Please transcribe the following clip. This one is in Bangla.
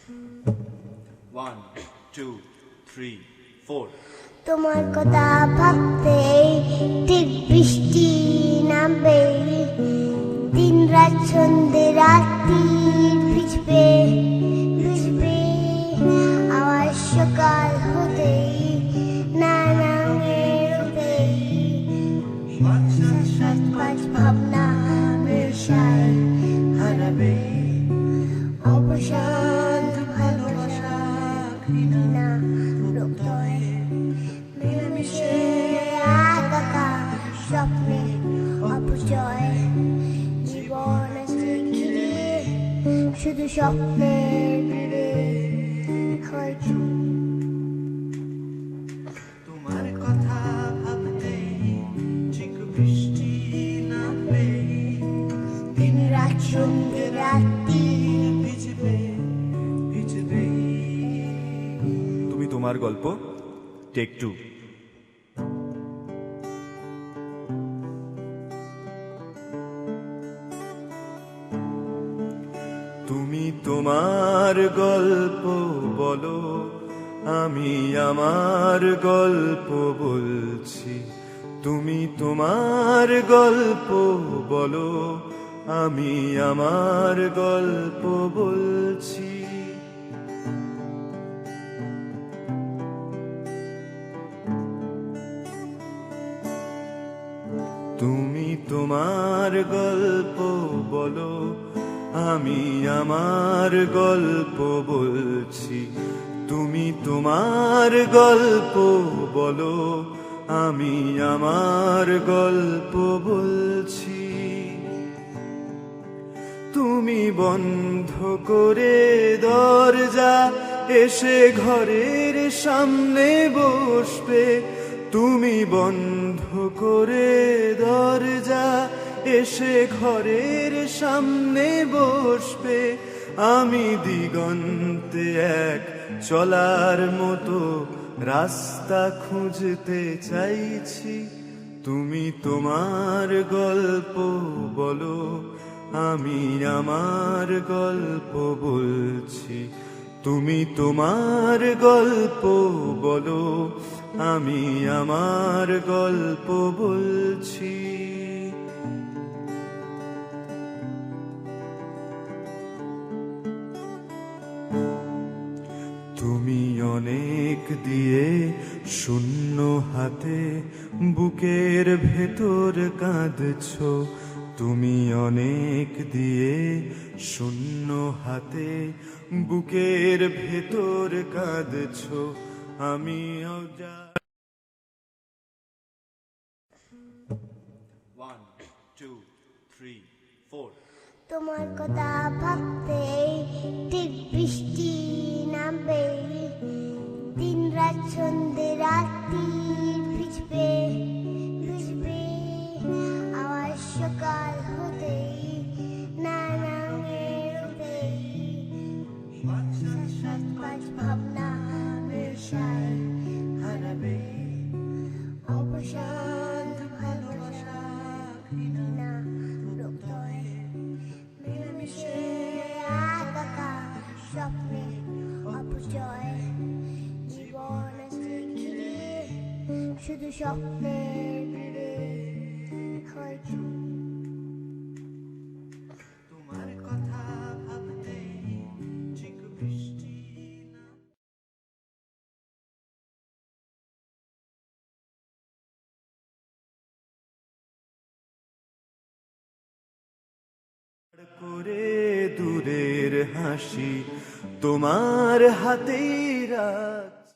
1, 2, 3, 4. তোমার কথা ভাবতে ঠিক বৃষ্টি নামবে, দিন রাত সন্ধে রাত্রি ভিজবে ভিজবে, আবার সকাল হতেই নানাঙের উঠেই সাত পাঁচ ভাবনা নেশায় হারাবে, অবসাদ ভালোবাসা ঘৃণা প্রত্যয় মিলেমিশে একাকার স্বপ্নে অপচয়, জীবন আছে ঘিরে শুধু স্বপ্নের ভিড়ে হয়তো। তোমার কথা ভাবতে ঠিক বৃষ্টি নামবে, দিন রাত সন্ধে রাত্রি ভিজবে ভিজবে। তুমি তোমার গল্প টেক 2। তুমি তোমার গল্প বলো, আমি আমার গল্প বলছি। তুমি তোমার গল্প বলো, আমি আমার গল্প বলছি। তুমি তোমার গল্প বলো, আমি আমার গল্প বলছি। তুমি তোমার গল্প বলো, আমি আমার গল্প বলছি। তুমি বন্ধ করে দরজা এসে ঘরের সামনে বসবে। তুমি বন্ধ করে দরজা এসে ঘরের সামনে বসবে। আমি দিগন্তে এক চলার মতো রাস্তা খুঁজতে চাইছি। তুমি তোমার গল্প বলো, আমি আমার গল্প বলছি। তুমি তোমার গল্প বলো, আমি আমার গল্প বলছি। তুমি অনেক দিয়ে শূন্য হাতে বুকের ভেতর কাঁদছো। তুমি অনেক দিয়ে শূন্য হাতে বুকের ভেতর কাঁদছো। আমি 1, 2, 3, 4. তোমার কথা ভাবতে ঠিক বৃষ্টি নামবে, দিন রাত সন্ধে রাত্রি ভিজবে ভিজবে, আবার সকাল হতেই নানাঙের উঠেই সাত পাঁচ ভাবনা নেশায় হারাবে, অবসাদ ভালোবাসা ঘৃণা প্রত্যয় মিলেমিশে একাকার স্বপ্নে অপচয়, জীবন আছে ঘিরে শুধু স্বপ্নের ভিড়ে হয়তো। তোমার কথা ভাবতে ঠিক বৃষ্টি করে দূরের হাসি তোমার হাতেই রাখ।